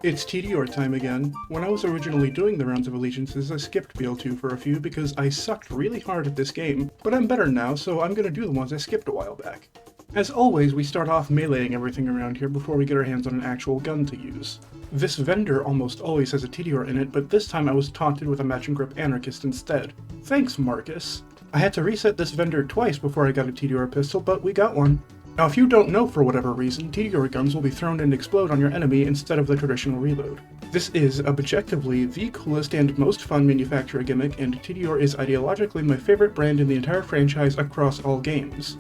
It's Tediore time again. When I was originally doing the Rounds of Allegiances, I skipped BL2 for a few because I sucked really hard at this game, but I'm better now, so I'm gonna do the ones I skipped a while back. As always, we start off meleeing everything around here before we get our hands on an actual gun to use. This vendor almost always has a Tediore in it, but this time I was taunted with a match and grip anarchist instead. Thanks, Marcus. I had to reset this vendor twice before I got a Tediore pistol, but we got one. Now if you don't know for whatever reason, Tediore guns will be thrown and explode on your enemy instead of the traditional reload. This is objectively the coolest and most fun manufacturer gimmick, and Tediore is ideologically my favorite brand in the entire franchise across all games.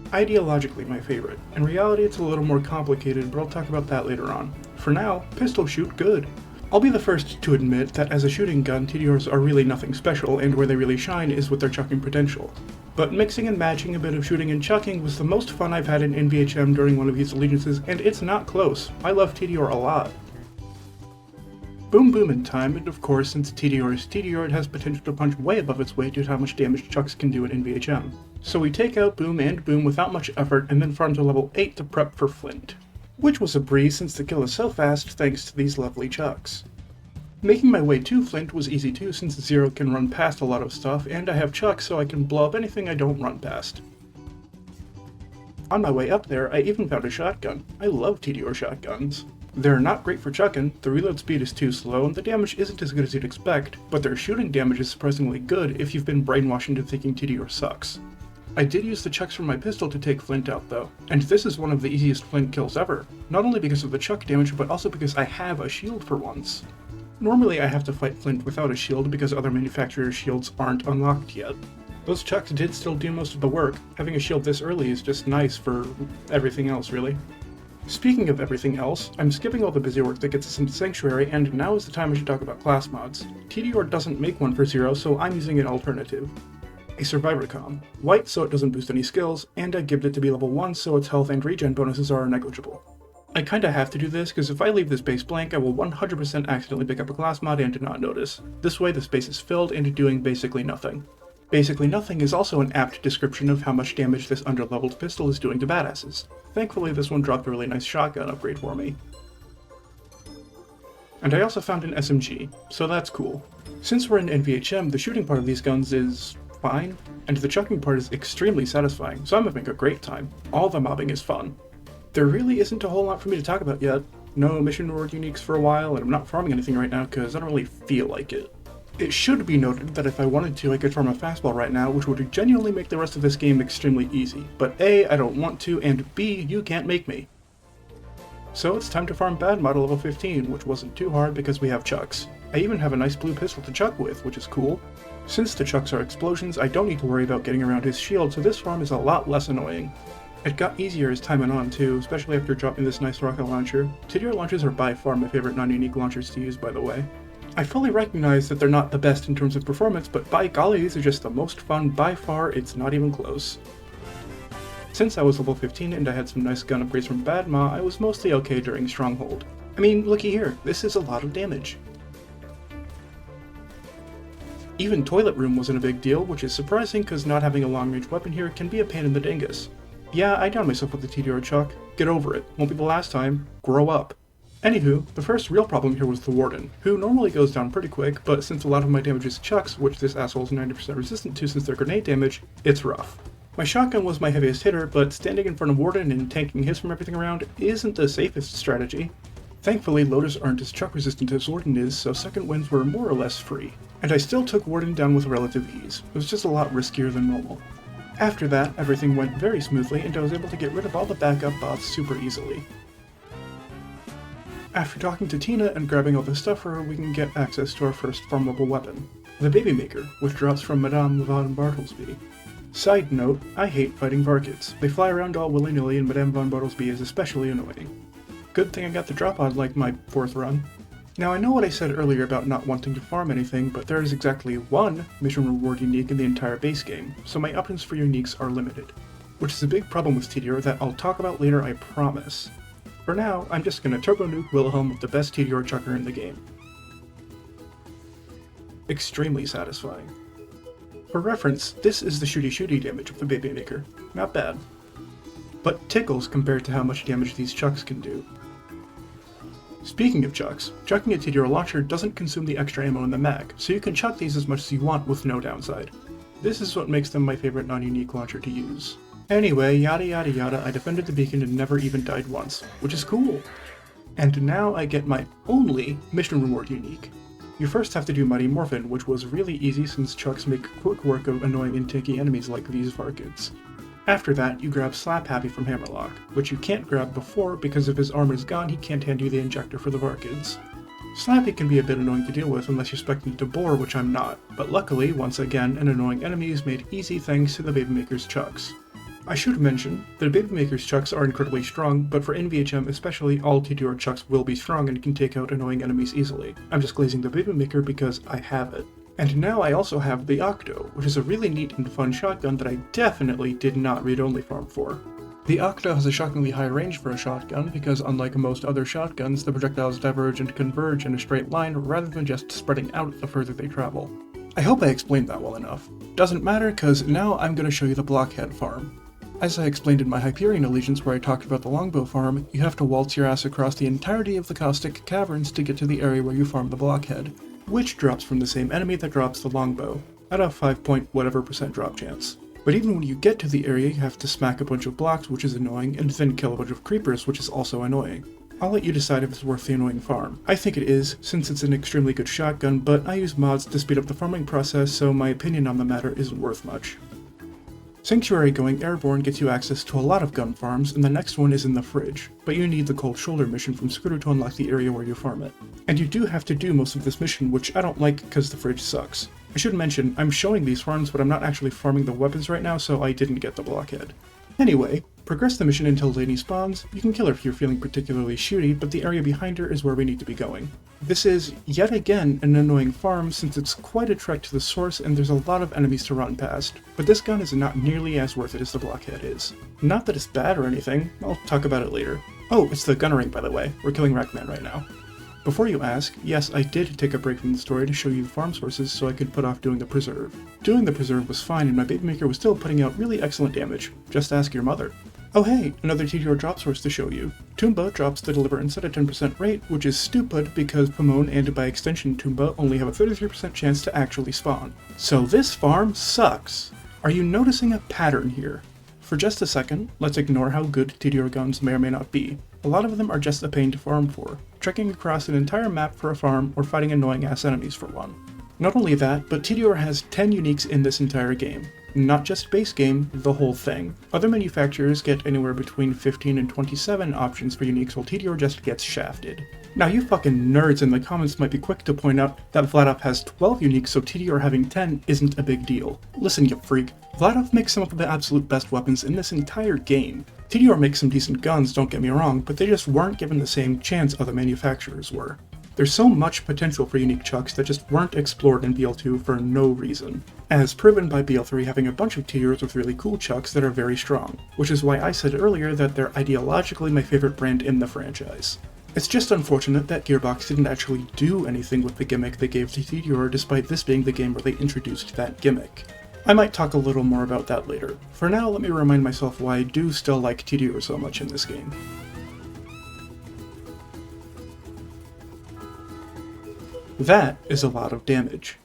Ideologically my favorite. In reality it's a little more complicated, but I'll talk about that later on. For now, pistols shoot good. I'll be the first to admit that as a shooting gun, Tediores are really nothing special, and where they really shine is with their chucking potential. But mixing and matching a bit of shooting and chucking was the most fun I've had in UVHM during one of these allegiances, and it's not close. I love Tediore a lot. Boom in time, and of course, since Tediore is Tediore, it has potential to punch way above its weight due to how much damage chucks can do in UVHM. So we take out Boom and Boom without much effort, and then farm to level 8 to prep for Flint. Which was a breeze since the kill is so fast thanks to these lovely chucks. Making my way to Flint was easy too since Zero can run past a lot of stuff, and I have chucks so I can blow up anything I don't run past. On my way up there, I even found a shotgun. I love Tediore shotguns. They're not great for chucking, the reload speed is too slow, and the damage isn't as good as you'd expect, but their shooting damage is surprisingly good if you've been brainwashed into thinking Tediore sucks. I did use the chucks from my pistol to take Flint out though, and this is one of the easiest Flint kills ever, not only because of the chuck damage, but also because I have a shield for once. Normally I have to fight Flint without a shield because other manufacturers' shields aren't unlocked yet. Those chucks did still do most of the work. Having a shield this early is just nice for everything else, really. Speaking of everything else, I'm skipping all the busy work that gets us into Sanctuary, and now is the time I should talk about class mods. Tediore doesn't make one for Zero, so I'm using an alternative. A Survivor comm. White so it doesn't boost any skills, and I gibbed it to be level 1 so its health and regen bonuses are negligible. I kinda have to do this, because if I leave this base blank, I will 100% accidentally pick up a class mod and not notice. This way the space is filled and doing basically nothing. Basically nothing is also an apt description of how much damage this underleveled pistol is doing to badasses. Thankfully this one dropped a really nice shotgun upgrade for me. And I also found an SMG, so that's cool. Since we're in NVHM, the shooting part of these guns is fine, and the chucking part is extremely satisfying, so I'm having a great time. All the mobbing is fun. There really isn't a whole lot for me to talk about yet. No mission reward uniques for a while, and I'm not farming anything right now because I don't really feel like it. It should be noted that if I wanted to, I could farm a fastball right now, which would genuinely make the rest of this game extremely easy. But A, I don't want to, and B, you can't make me. So it's time to farm Bad Model level 15, which wasn't too hard because we have chucks. I even have a nice blue pistol to chuck with, which is cool. Since the chucks are explosions, I don't need to worry about getting around his shield, so this farm is a lot less annoying. It got easier as time went on too, especially after dropping this nice rocket launcher. Tediore launchers are by far my favorite non-unique launchers to use, by the way. I fully recognize that they're not the best in terms of performance, but by golly, these are just the most fun by far, it's not even close. Since I was level 15 and I had some nice gun upgrades from Badma, I was mostly okay during Stronghold. I mean, looky here, this is a lot of damage. Even Toilet Room wasn't a big deal, which is surprising because not having a long-range weapon here can be a pain in the dingus. Yeah, I downed myself with the Tediore chuck. Get over it. Won't be the last time. Grow up. Anywho, the first real problem here was the Warden, who normally goes down pretty quick, but since a lot of my damage is chucks, which this asshole is 90% resistant to since they're grenade damage, it's rough. My shotgun was my heaviest hitter, but standing in front of Warden and tanking hits from everything around isn't the safest strategy. Thankfully, loaders aren't as chuck resistant as Warden is, so second winds were more or less free. And I still took Warden down with relative ease. It was just a lot riskier than normal. After that, everything went very smoothly, and I was able to get rid of all the backup bots super easily. After talking to Tina and grabbing all the stuff for her, we can get access to our first farmable weapon, the Baby Maker, which drops from Madame von Bartlesby. Side note, I hate fighting Varkets. They fly around all willy-nilly and Madame von Bartlesby is especially annoying. Good thing I got the drop on like my 4th run. Now I know what I said earlier about not wanting to farm anything, but there is exactly one mission reward unique in the entire base game, so my options for uniques are limited. Which is a big problem with Tediore that I'll talk about later, I promise. For now, I'm just gonna turbo nuke Wilhelm with the best Tediore chucker in the game. Extremely satisfying. For reference, this is the shooty damage of the Baby Maker. Not bad. But tickles compared to how much damage these chucks can do. Speaking of chucks, chucking a Tediore launcher doesn't consume the extra ammo in the mag, so you can chuck these as much as you want with no downside. This is what makes them my favorite non-unique launcher to use. Anyway, yada yada yada, I defended the beacon and never even died once, which is cool. And now I get my only mission reward unique. You first have to do Mighty Morphin, which was really easy since chucks make quick work of annoying and tanky enemies like these Varkids. After that, you grab Slap Happy from Hammerlock, which you can't grab before because if his armor's gone he can't hand you the injector for the Varkids. Slappy can be a bit annoying to deal with unless you're expecting to bore, which I'm not, but luckily, once again, an annoying enemy is made easy thanks to the Babymaker's chucks. I should mention, the Babymaker's chucks are incredibly strong, but for UVHM especially, all Tediore chucks will be strong and can take out annoying enemies easily. I'm just glazing the Babymaker because I have it. And now I also have the Octo, which is a really neat and fun shotgun that I definitely did not read-only farm for. The Octo has a shockingly high range for a shotgun because unlike most other shotguns, the projectiles diverge and converge in a straight line rather than just spreading out the further they travel. I hope I explained that well enough. Doesn't matter because now I'm going to show you the blockhead farm. As I explained in my Hyperion Allegiance where I talked about the longbow farm, you have to waltz your ass across the entirety of the Caustic Caverns to get to the area where you farm the blockhead, which drops from the same enemy that drops the longbow, at a 5-point-whatever% drop chance. But even when you get to the area, you have to smack a bunch of blocks, which is annoying, and then kill a bunch of creepers, which is also annoying. I'll let you decide if it's worth the annoying farm. I think it is, since it's an extremely good shotgun, but I use mods to speed up the farming process, so my opinion on the matter isn't worth much. Sanctuary going airborne gets you access to a lot of gun farms, and the next one is in the fridge, but you need the Cold Shoulder mission from Scooter to unlock the area where you farm it. And you do have to do most of this mission, which I don't like because the fridge sucks. I should mention, I'm showing these farms, but I'm not actually farming the weapons right now, so I didn't get the blockhead. Anyway, progress the mission until Lady spawns. You can kill her if you're feeling particularly shooty, but the area behind her is where we need to be going. This is, yet again, an annoying farm since it's quite a trek to the source and there's a lot of enemies to run past, but this gun is not nearly as worth it as the blockhead is. Not that it's bad or anything, I'll talk about it later. Oh, it's the gunner ring by the way, we're killing Rackman right now. Before you ask, yes, I did take a break from the story to show you the farm sources so I could put off doing the preserve. Doing the preserve was fine and my Babymaker was still putting out really excellent damage. Just ask your mother. Oh hey, another Tediore drop source to show you. Tumba drops the Deliverance at a 10% rate, which is stupid because Pomone and by extension Tumba only have a 33% chance to actually spawn. So this farm sucks. Are you noticing a pattern here? For just a second, let's ignore how good Tediore guns may or may not be. A lot of them are just a pain to farm for, trekking across an entire map for a farm or fighting annoying ass enemies for one. Not only that, but Tediore has 10 uniques in this entire game. Not just base game, the whole thing. Other manufacturers get anywhere between 15 and 27 options for uniques while Tediore just gets shafted. Now you fucking nerds in the comments might be quick to point out that Vladov has 12 uniques so Tediore having 10 isn't a big deal. Listen you freak, Vladov makes some of the absolute best weapons in this entire game. Tediore makes some decent guns, don't get me wrong, but they just weren't given the same chance other manufacturers were. There's so much potential for unique chucks that just weren't explored in BL2 for no reason, as proven by BL3 having a bunch of Tediores with really cool chucks that are very strong, which is why I said earlier that they're ideologically my favorite brand in the franchise. It's just unfortunate that Gearbox didn't actually do anything with the gimmick they gave to Tediore despite this being the game where they introduced that gimmick. I might talk a little more about that later. For now, let me remind myself why I do still like Tediore so much in this game. That is a lot of damage.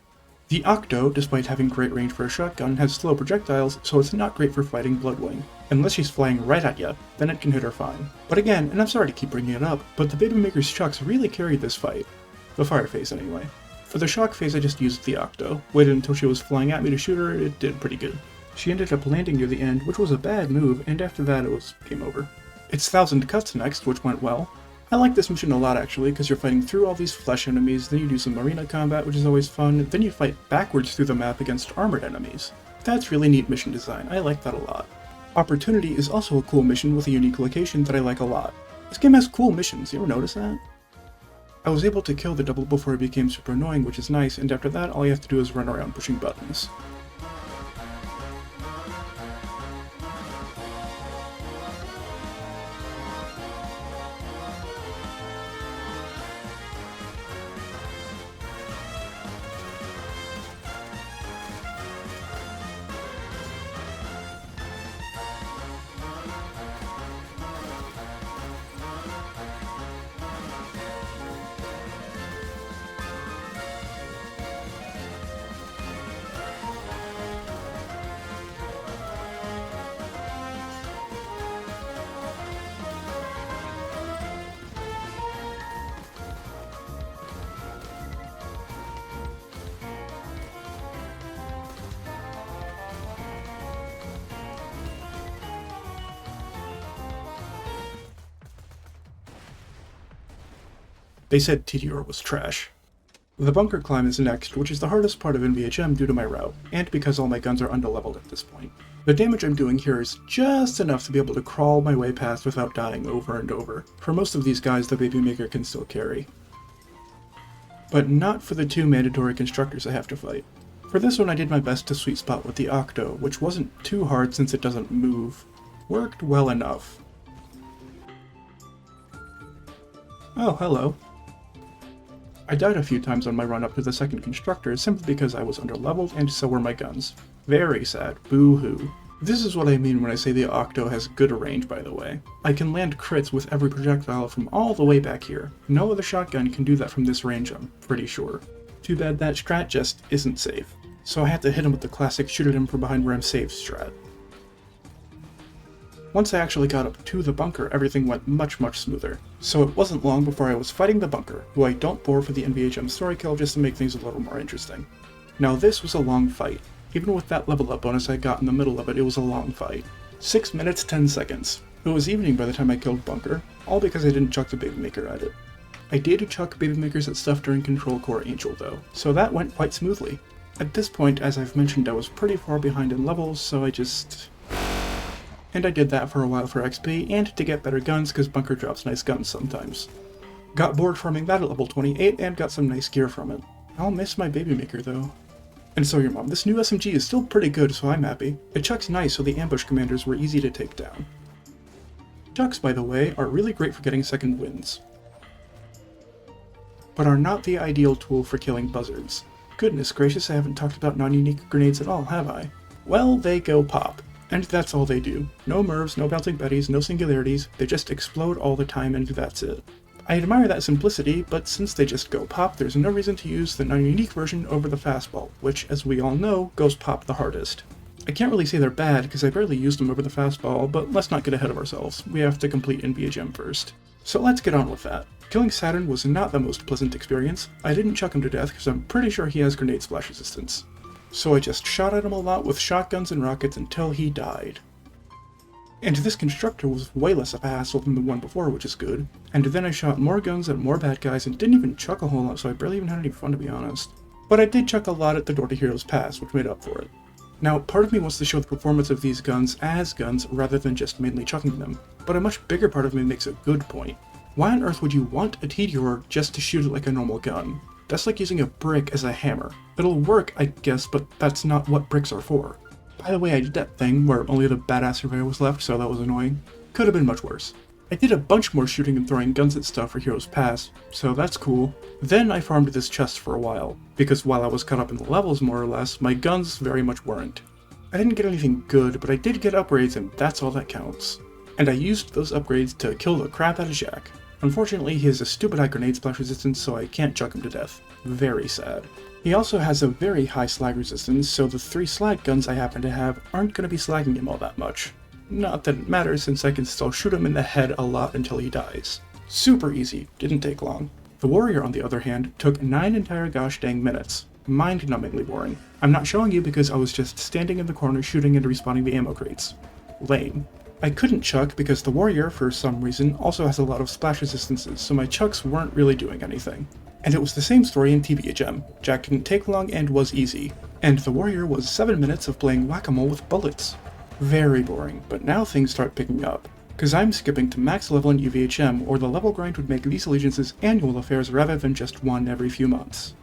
The Octo, despite having great range for a shotgun, has slow projectiles, so it's not great for fighting Bloodwing. Unless she's flying right at you, then it can hit her fine. But again, and I'm sorry to keep bringing it up, but the Babymaker's chucks really carried this fight. The fire phase anyway. For the shock phase I just used the Octo. Waited until she was flying at me to shoot her, it did pretty good. She ended up landing near the end, which was a bad move, and after that it was game over. It's 1000 Cuts next, which went well. I like this mission a lot actually, because you're fighting through all these flesh enemies, then you do some arena combat which is always fun, then you fight backwards through the map against armored enemies. That's really neat mission design, I like that a lot. Opportunity is also a cool mission with a unique location that I like a lot. This game has cool missions, you ever notice that? I was able to kill the double before it became super annoying, which is nice, and after that all you have to do is run around pushing buttons. They said Tediore was trash. The bunker climb is next, which is the hardest part of UVHM due to my route, and because all my guns are underleveled at this point. The damage I'm doing here is just enough to be able to crawl my way past without dying over and over. For most of these guys, the baby maker can still carry. But not for the 2 mandatory constructors I have to fight. For this one I did my best to sweet spot with the Octo, which wasn't too hard since it doesn't move. Worked well enough. Oh, hello. I died a few times on my run up to the second constructor simply because I was underleveled and so were my guns. Very sad. Boo-hoo. This is what I mean when I say the Octo has good range, by the way. I can land crits with every projectile from all the way back here. No other shotgun can do that from this range, I'm pretty sure. Too bad that strat just isn't safe. So I had to hit him with the classic shoot at him from behind where I'm safe strat. Once I actually got up to the bunker, everything went much smoother. So it wasn't long before I was fighting the bunker, who I don't bore for the NVHM story kill just to make things a little more interesting. Now this was a long fight. Even with that level up bonus I got in the middle of it, it was a long fight. 6 minutes 10 seconds. It was evening by the time I killed bunker, all because I didn't chuck the baby maker at it. I did chuck baby makers at stuff during Control Core Angel though, so that went quite smoothly. At this point, as I've mentioned, I was pretty far behind in levels, so I did that for a while for XP, and to get better guns, because bunker drops nice guns sometimes. Got bored farming that at level 28, and got some nice gear from it. I'll miss my baby maker though. And so your mom, this new SMG is still pretty good, so I'm happy. It chucks nice, so the ambush commanders were easy to take down. Chucks, by the way, are really great for getting second wins, but are not the ideal tool for killing buzzards. Goodness gracious, I haven't talked about non-unique grenades at all, have I? Well, they go pop. And that's all they do. No MIRVs, no bouncing betties, no singularities, they just explode all the time and that's it. I admire that simplicity, but since they just go pop, there's no reason to use the non-unique version over the fastball, which, as we all know, goes pop the hardest. I can't really say they're bad, because I barely used them over the fastball, but let's not get ahead of ourselves. We have to complete NVHM first. So let's get on with that. Killing Saturn was not the most pleasant experience. I didn't chuck him to death, because I'm pretty sure he has grenade splash resistance. So I just shot at him a lot with shotguns and rockets until he died. And this constructor was way less of a hassle than the one before, which is good. And then I shot more guns at more bad guys and didn't even chuck a whole lot, so I barely even had any fun, to be honest. But I did chuck a lot at the door to Heroes Pass, which made up for it. Now, part of me wants to show the performance of these guns as guns rather than just mainly chucking them, but a much bigger part of me makes a good point. Why on earth would you want a Tediore just to shoot it like a normal gun? That's like using a brick as a hammer. It'll work, I guess, but that's not what bricks are for. By the way, I did that thing where only the badass surveyor was left, so that was annoying. Could have been much worse. I did a bunch more shooting and throwing guns at stuff for Heroes Pass, so that's cool. Then I farmed this chest for a while, because while I was caught up in the levels more or less, my guns very much weren't. I didn't get anything good, but I did get upgrades and that's all that counts. And I used those upgrades to kill the crap out of Jack. Unfortunately, he has a stupid high grenade splash resistance, so I can't chuck him to death. Very sad. He also has a very high slag resistance, so the 3 slag guns I happen to have aren't going to be slagging him all that much. Not that it matters, since I can still shoot him in the head a lot until he dies. Super easy, didn't take long. The warrior, on the other hand, took 9 entire gosh dang minutes. Mind-numbingly boring. I'm not showing you because I was just standing in the corner shooting and respawning the ammo crates. Lame. I couldn't chuck because the warrior, for some reason, also has a lot of splash resistances, so my chucks weren't really doing anything. And it was the same story in TBHM. Jack didn't take long and was easy. And the warrior was 7 minutes of playing whack-a-mole with bullets. Very boring, but now things start picking up. Cause I'm skipping to max level in UVHM, or the level grind would make these allegiances annual affairs rather than just one every few months.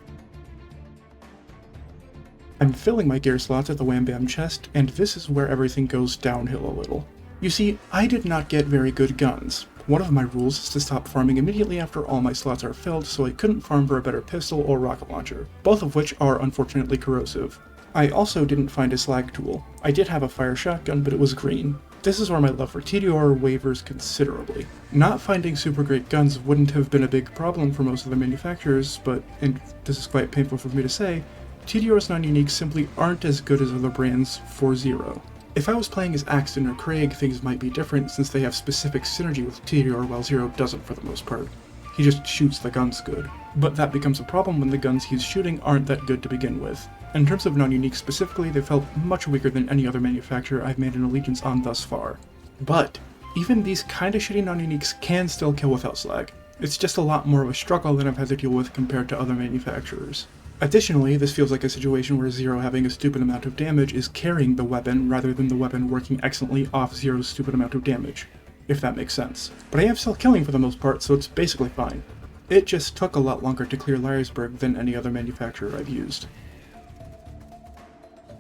I'm filling my gear slots at the Wham Bam chest, and this is where everything goes downhill a little. You see, I did not get very good guns. One of my rules is to stop farming immediately after all my slots are filled, so I couldn't farm for a better pistol or rocket launcher, both of which are unfortunately corrosive. I also didn't find a slag tool. I did have a fire shotgun, but it was green. This is where my love for Tediore wavers considerably. Not finding super great guns wouldn't have been a big problem for most of the manufacturers, but, and this is quite painful for me to say, Tediore's non-uniques simply aren't as good as other brands for Zero. If I was playing as Axton or Craig, things might be different since they have specific synergy with Tediore while Zero doesn't for the most part. He just shoots the guns good. But that becomes a problem when the guns he's shooting aren't that good to begin with. In terms of non-unique specifically, they felt much weaker than any other manufacturer I've made an allegiance on thus far. But even these kinda shitty non-uniques can still kill without slag. It's just a lot more of a struggle than I've had to deal with compared to other manufacturers. Additionally, this feels like a situation where Zero having a stupid amount of damage is carrying the weapon rather than the weapon working excellently off Zero's stupid amount of damage, if that makes sense. But I am still killing for the most part, so it's basically fine. It just took a lot longer to clear Liarsburg than any other manufacturer I've used.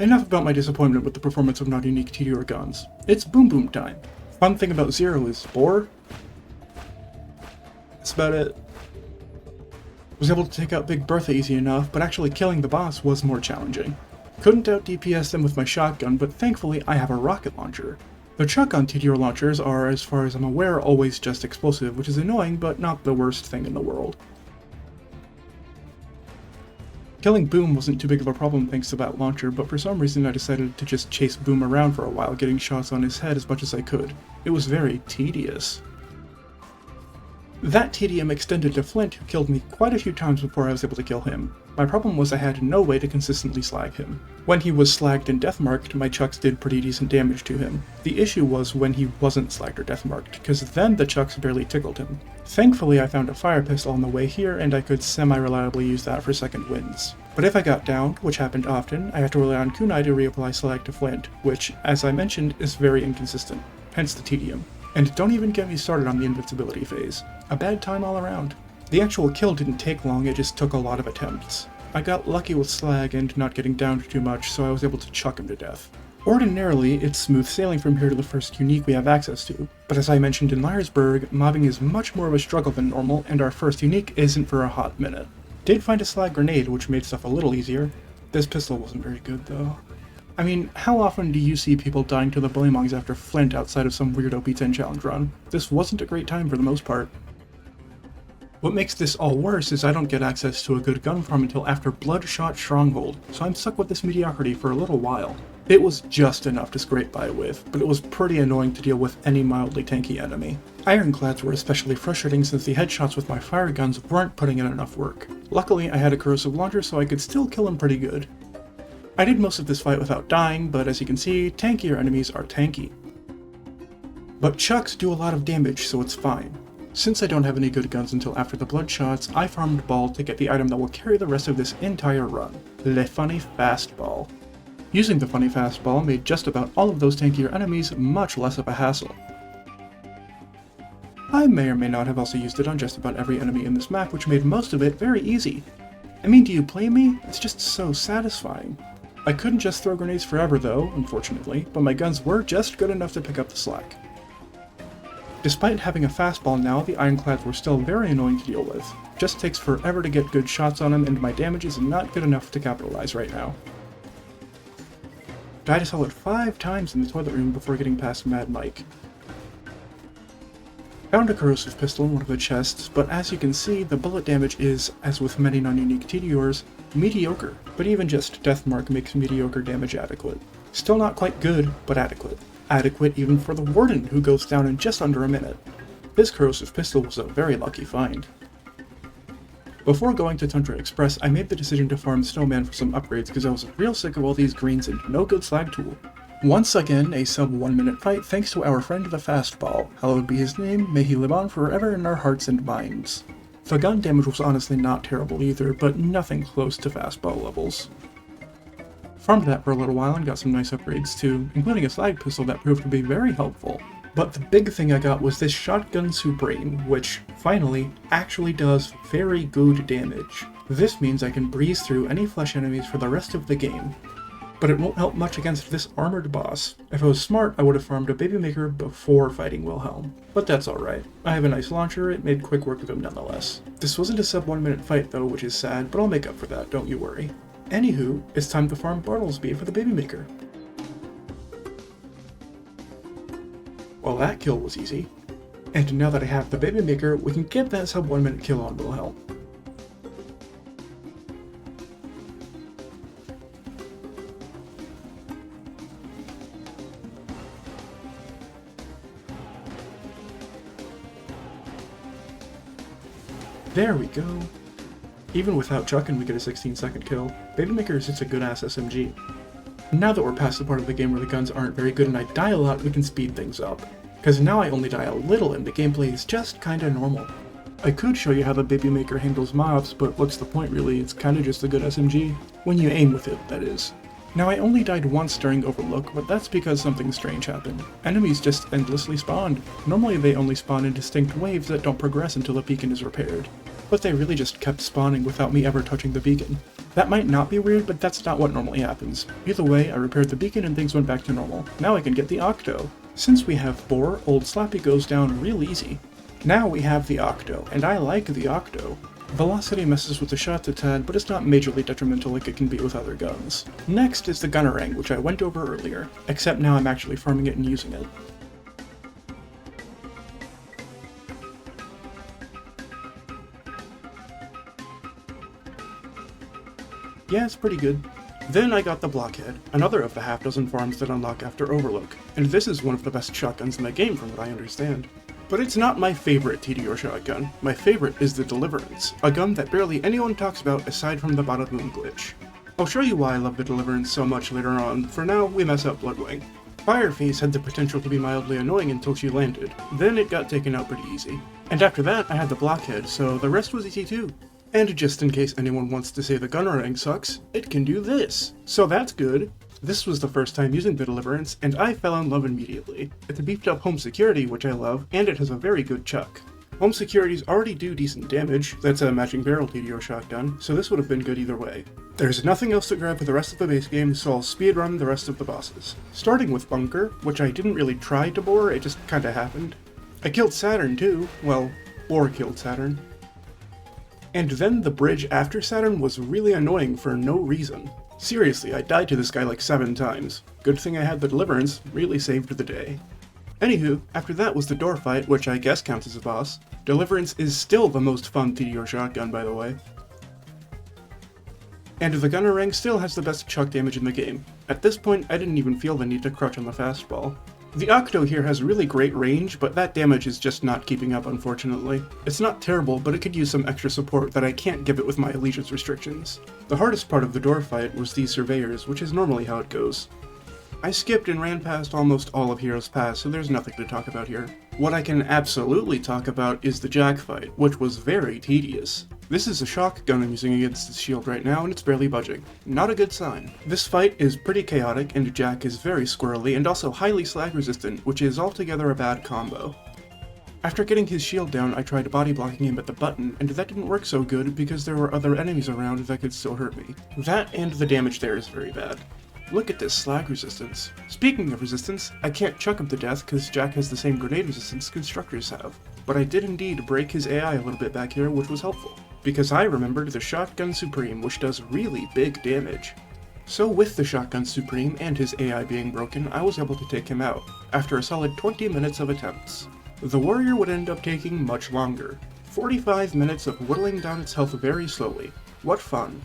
Enough about my disappointment with the performance of non-unique Tediore guns. It's boom boom time. Fun thing about Zero is Boar. That's about it. Was able to take out Big Bertha easy enough, but actually killing the boss was more challenging. Couldn't out DPS them with my shotgun, but thankfully I have a rocket launcher. The chuck on Tediore launchers are, as far as I'm aware, always just explosive, which is annoying, but not the worst thing in the world. Killing Boom wasn't too big of a problem thanks to that launcher, but for some reason I decided to just chase Boom around for a while, getting shots on his head as much as I could. It was very tedious. That tedium extended to Flint, who killed me quite a few times before I was able to kill him. My problem was I had no way to consistently slag him. When he was slagged and deathmarked, my chucks did pretty decent damage to him. The issue was when he wasn't slagged or deathmarked, because then the chucks barely tickled him. Thankfully I found a fire pistol on the way here, and I could semi-reliably use that for second wins. But if I got downed, which happened often, I had to rely on kunai to reapply slag to Flint, which, as I mentioned, is very inconsistent, hence the tedium. And don't even get me started on the invincibility phase. A bad time all around. The actual kill didn't take long, it just took a lot of attempts. I got lucky with slag and not getting downed too much, so I was able to chuck him to death. Ordinarily, it's smooth sailing from here to the first unique we have access to, but as I mentioned in Liarsburg, mobbing is much more of a struggle than normal, and our first unique isn't for a hot minute. Did find a slag grenade, which made stuff a little easier. This pistol wasn't very good though. I mean, how often do you see people dying to the Bullymongs after Flint outside of some weirdo P10 challenge run? This wasn't a great time for the most part. What makes this all worse is I don't get access to a good gun farm until after Bloodshot Stronghold, so I'm stuck with this mediocrity for a little while. It was just enough to scrape by with, but it was pretty annoying to deal with any mildly tanky enemy. Ironclads were especially frustrating since the headshots with my fire guns weren't putting in enough work. Luckily I had a corrosive launcher so I could still kill him pretty good. I did most of this fight without dying, but as you can see, tankier enemies are tanky. But chucks do a lot of damage, so it's fine. Since I don't have any good guns until after the Bloodshots, I farmed Ball to get the item that will carry the rest of this entire run, Le Funny Fastball. Using the Funny Fastball made just about all of those tankier enemies much less of a hassle. I may or may not have also used it on just about every enemy in this map, which made most of it very easy. I mean, do you blame me? It's just so satisfying. I couldn't just throw grenades forever though, unfortunately, but my guns were just good enough to pick up the slack. Despite having a fastball now, the Ironclads were still very annoying to deal with. Just takes forever to get good shots on them, and my damage is not good enough to capitalize right now. Died a solid 5 times in the toilet room before getting past Mad Mike. Found a corrosive pistol in one of the chests, but as you can see, the bullet damage is, as with many non-unique Tediores, mediocre. But even just Deathmark makes mediocre damage adequate. Still not quite good, but adequate. Adequate even for the Warden, who goes down in just under a minute. This corrosive pistol was a very lucky find. Before going to Tundra Express, I made the decision to farm Snowman for some upgrades because I was real sick of all these greens and no good slag tool. Once again, a sub 1 minute fight thanks to our friend the Fastball. Hallowed be his name, may he live on forever in our hearts and minds. The gun damage was honestly not terrible either, but nothing close to Fastball levels. Farmed that for a little while and got some nice upgrades too, including a slag pistol that proved to be very helpful. But the big thing I got was this Shotgun Supreme, which, finally, actually does very good damage. This means I can breeze through any flesh enemies for the rest of the game. But it won't help much against this armored boss. If I was smart, I would have farmed a Babymaker before fighting Wilhelm. But that's alright. I have a nice launcher, it made quick work of him nonetheless. This wasn't a sub 1 minute fight though, which is sad, but I'll make up for that, don't you worry. Anywho, it's time to farm Bartlesby for the Babymaker. Well, that kill was easy. And now that I have the Babymaker, we can get that sub 1 minute kill on Wilhelm. There we go. Even without chucking, we get a 16-second kill. Babymaker is just a good-ass SMG. Now that we're past the part of the game where the guns aren't very good and I die a lot, we can speed things up. Because now I only die a little and the gameplay is just kinda normal. I could show you how the Baby Maker handles mobs, but what's the point really? It's kinda just a good SMG. When you aim with it, that is. Now I only died once during Overlook, but that's because something strange happened. Enemies just endlessly spawned. Normally they only spawn in distinct waves that don't progress until a beacon is repaired. But they really just kept spawning without me ever touching the beacon. That might not be weird, but that's not what normally happens. Either way, I repaired the beacon and things went back to normal. Now I can get the Octo. Since we have 4, Old Slappy goes down real easy. Now we have the Octo, and I like the Octo. Velocity messes with the shots a tad, but it's not majorly detrimental like it can be with other guns. Next is the Gunnerang, which I went over earlier, except now I'm actually farming it and using it. Yeah, it's pretty good. Then I got the Blockhead, another of the half dozen farms that unlock after Overlook, and this is one of the best shotguns in the game from what I understand. But it's not my favorite Tediore shotgun. My favorite is the Deliverance, a gun that barely anyone talks about aside from the Bada Boom glitch. I'll show you why I love the Deliverance so much later on. For now, we mess up Bloodwing. Fireface had the potential to be mildly annoying until she landed, then it got taken out pretty easy. And after that, I had the Blockhead, so the rest was easy too. And just in case anyone wants to say the Gunnerang sucks, it can do this. So that's good. This was the first time using the Deliverance, and I fell in love immediately. It's a beefed up home security, which I love, and it has a very good chuck. Home securities already do decent damage, that's a matching barrel Tediore shotgun, so this would have been good either way. There's nothing else to grab for the rest of the base game, so I'll speedrun the rest of the bosses. Starting with Bunker, which I didn't really try to bore, it just kinda happened. I killed Saturn too, well, or killed Saturn. And then the bridge after Saturn was really annoying for no reason. Seriously, I died to this guy like 7 times. Good thing I had the Deliverance, really saved the day. Anywho, after that was the door fight, which I guess counts as a boss. Deliverance is still the most fun Tediore shotgun, by the way. And the Gunnerang still has the best chuck damage in the game. At this point, I didn't even feel the need to crouch on the fastball. The Octo here has really great range, but that damage is just not keeping up, unfortunately. It's not terrible, but it could use some extra support that I can't give it with my allegiance restrictions. The hardest part of the door fight was these surveyors, which is normally how it goes. I skipped and ran past almost all of Heroes Pass, so there's nothing to talk about here. What I can absolutely talk about is the Jack fight, which was very tedious. This is a shock gun I'm using against his shield right now, and it's barely budging. Not a good sign. This fight is pretty chaotic, and Jack is very squirrely and also highly slag resistant, which is altogether a bad combo. After getting his shield down, I tried body blocking him at the button, and that didn't work so good because there were other enemies around that could still hurt me. That and the damage there is very bad. Look at this slag resistance. Speaking of resistance, I can't chuck him to death because Jack has the same grenade resistance constructors have. But I did indeed break his AI a little bit back here, which was helpful, because I remembered the Shotgun Supreme, which does really big damage. So with the Shotgun Supreme and his AI being broken, I was able to take him out, after a solid 20 minutes of attempts. The warrior would end up taking much longer. 45 minutes of whittling down its health very slowly. What fun.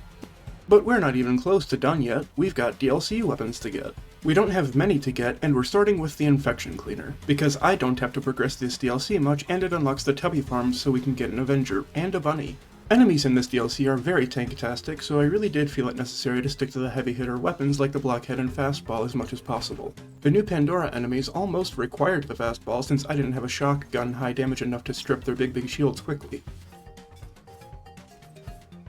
But we're not even close to done yet, we've got DLC weapons to get. We don't have many to get, and we're starting with the Infection Cleaner, because I don't have to progress this DLC much, and it unlocks the Tubby farms so we can get an Avenger, and a Bunny. Enemies in this DLC are very tank-tastic, so I really did feel it necessary to stick to the heavy hitter weapons like the Blockhead and Fastball as much as possible. The new Pandora enemies almost required the Fastball since I didn't have a shotgun high damage enough to strip their big shields quickly.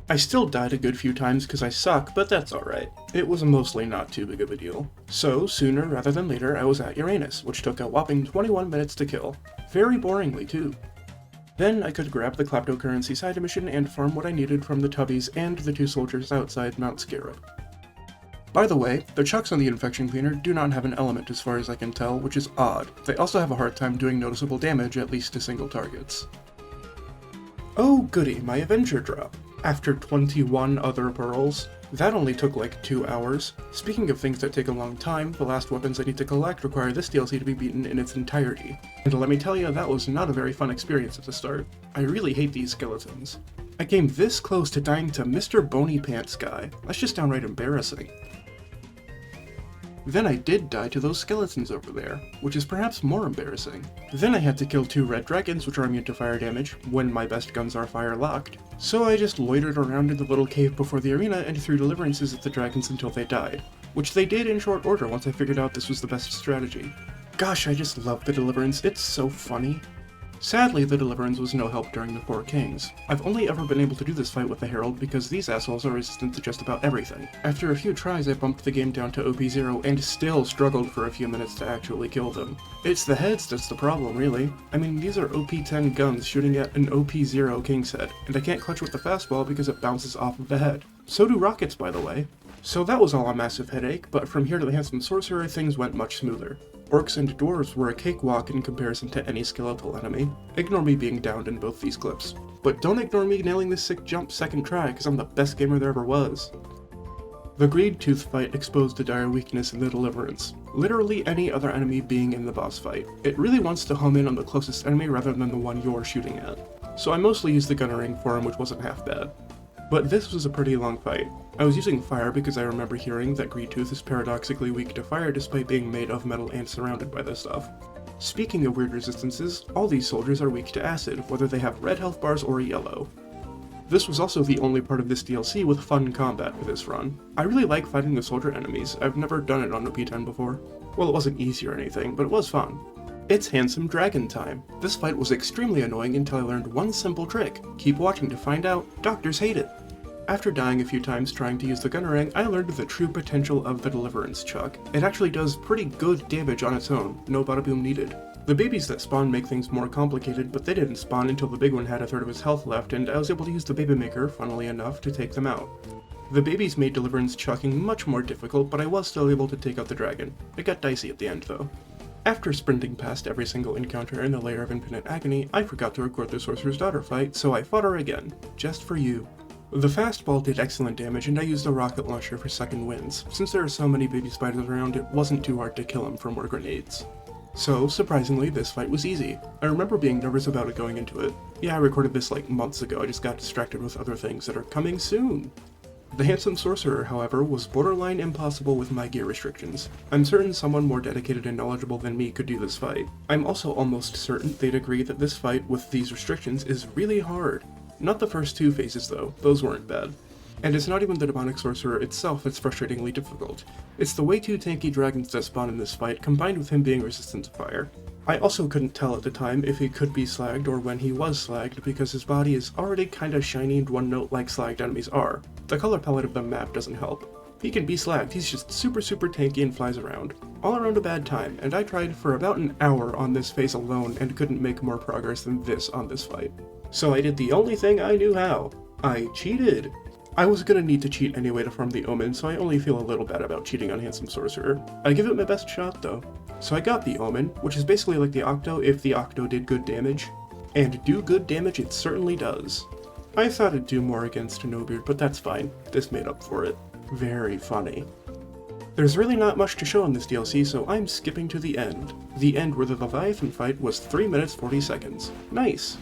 I still died a good few times because I suck, but that's alright. It was mostly not too big of a deal. So, sooner rather than later, I was at Uranus, which took a whopping 21 minutes to kill. Very boringly, too. Then I could grab the Kleptocurrency side mission and farm what I needed from the Tubbies and the 2 soldiers outside Mount Scarab. By the way, the chucks on the Infection Cleaner do not have an element as far as I can tell, which is odd. They also have a hard time doing noticeable damage, at least to single targets. Oh goody, my Avenger drop. After 21 other pearls. That only took like 2 hours. Speaking of things that take a long time, the last weapons I need to collect require this DLC to be beaten in its entirety. And let me tell you, that was not a very fun experience at the start. I really hate these skeletons. I came this close to dying to Mr. Bony Pants guy. That's just downright embarrassing. Then I did die to those skeletons over there, which is perhaps more embarrassing. Then I had to kill 2 red dragons, which are immune to fire damage, when my best guns are fire locked. So I just loitered around in the little cave before the arena and threw deliverances at the dragons until they died. Which they did in short order once I figured out this was the best strategy. Gosh, I just love the Deliverance, it's so funny. Sadly, the Deliverance was no help during the Four Kings. I've only ever been able to do this fight with the Herald because these assholes are resistant to just about everything. After a few tries, I bumped the game down to OP0 and still struggled for a few minutes to actually kill them. It's the heads that's the problem, really. I mean, these are OP10 guns shooting at an OP0 King's head, and I can't clutch with the fastball because it bounces off of the head. So do rockets, by the way. So that was all a massive headache, but from here to the Handsome Sorcerer, things went much smoother. Orcs and dwarves were a cakewalk in comparison to any skeletal enemy. Ignore me being downed in both these clips. But don't ignore me nailing this sick jump second try, because I'm the best gamer there ever was. The Greed Tooth fight exposed a dire weakness in the Deliverance. Literally any other enemy being in the boss fight. It really wants to home in on the closest enemy rather than the one you're shooting at. So I mostly used the Gunnering for him, which wasn't half bad. But this was a pretty long fight. I was using fire because I remember hearing that Greed Tooth is paradoxically weak to fire despite being made of metal and surrounded by this stuff. Speaking of weird resistances, all these soldiers are weak to acid, whether they have red health bars or yellow. This was also the only part of this DLC with fun combat for this run. I really like fighting the soldier enemies. I've never done it on OP10 before. Well, it wasn't easy or anything, but it was fun. It's Handsome Dragon time. This fight was extremely annoying until I learned one simple trick. Keep watching to find out. Doctors hate it. After dying a few times trying to use the Gunnering, I learned the true potential of the Deliverance Chuck. It actually does pretty good damage on its own, no bada boom needed. The babies that spawn make things more complicated, but they didn't spawn until the big one had a third of his health left, and I was able to use the Baby Maker, funnily enough, to take them out. The babies made Deliverance chucking much more difficult, but I was still able to take out the dragon. It got dicey at the end, though. After sprinting past every single encounter in the Lair of Infinite Agony, I forgot to record the Sorcerer's Daughter fight, so I fought her again, just for you. The fastball did excellent damage, and I used a rocket launcher for second wins. Since there are so many baby spiders around, it wasn't too hard to kill them for more grenades. So, surprisingly, this fight was easy. I remember being nervous about it going into it. Yeah, I recorded this like months ago, I just got distracted with other things that are coming soon. The Handsome Sorcerer, however, was borderline impossible with my gear restrictions. I'm certain someone more dedicated and knowledgeable than me could do this fight. I'm also almost certain they'd agree that this fight with these restrictions is really hard. Not the first two phases though, those weren't bad. And it's not even the Demonic Sorcerer itself that's frustratingly difficult. It's the way too tanky dragons that spawn in this fight, combined with him being resistant to fire. I also couldn't tell at the time if he could be slagged or when he was slagged because his body is already kinda shiny and one note like slagged enemies are. The color palette of the map doesn't help. He can be slagged, he's just super tanky and flies around. All around a bad time, and I tried for about an hour on this phase alone and couldn't make more progress than this on this fight. So I did the only thing I knew how. I cheated. I was gonna need to cheat anyway to farm the Omen, so I only feel a little bad about cheating on Handsome Sorcerer. I give it my best shot though. So I got the Omen, which is basically like the Octo if the Octo did good damage. And do good damage it certainly does. I thought it'd do more against Nobeard, but that's fine. This made up for it. Very funny. There's really not much to show in this DLC, so I'm skipping to the end. The end where the Leviathan fight was 3 minutes 40 seconds. Nice!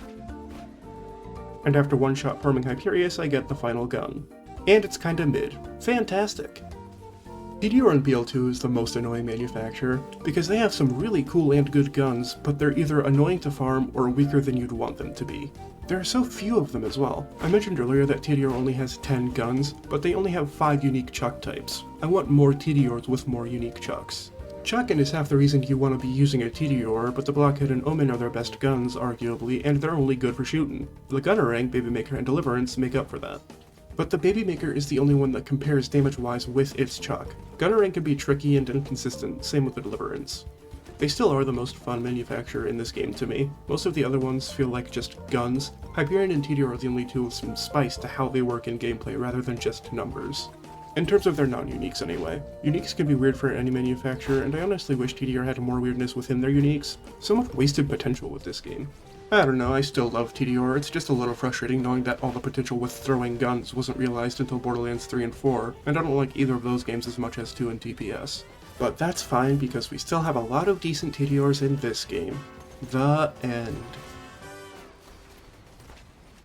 And after one-shot farming Hyperius, I get the final gun. And it's kinda mid. Fantastic! Tediore and BL2 is the most annoying manufacturer, because they have some really cool and good guns, but they're either annoying to farm or weaker than you'd want them to be. There are so few of them as well. I mentioned earlier that Tediore only has 10 guns, but they only have 5 unique chuck types. I want more Tediores with more unique chucks. Chuckin' is half the reason you want to be using a Tediore, but the Blockhead and Omen are their best guns, arguably, and they're only good for shooting. The Gunnering, Baby Maker, and Deliverance make up for that. But the Baby Maker is the only one that compares damage-wise with its chuck. Gunnering can be tricky and inconsistent, same with the Deliverance. They still are the most fun manufacturer in this game to me. Most of the other ones feel like just guns. Hyperion and Tediore are the only two with some spice to how they work in gameplay rather than just numbers. In terms of their non-uniques anyway. Uniques can be weird for any manufacturer, and I honestly wish Tediore had more weirdness within their uniques. So much wasted potential with this game. I don't know, I still love Tediore, it's just a little frustrating knowing that all the potential with throwing guns wasn't realized until Borderlands 3 and 4, and I don't like either of those games as much as 2 and TPS. But that's fine because we still have a lot of decent Tediores in this game. The end.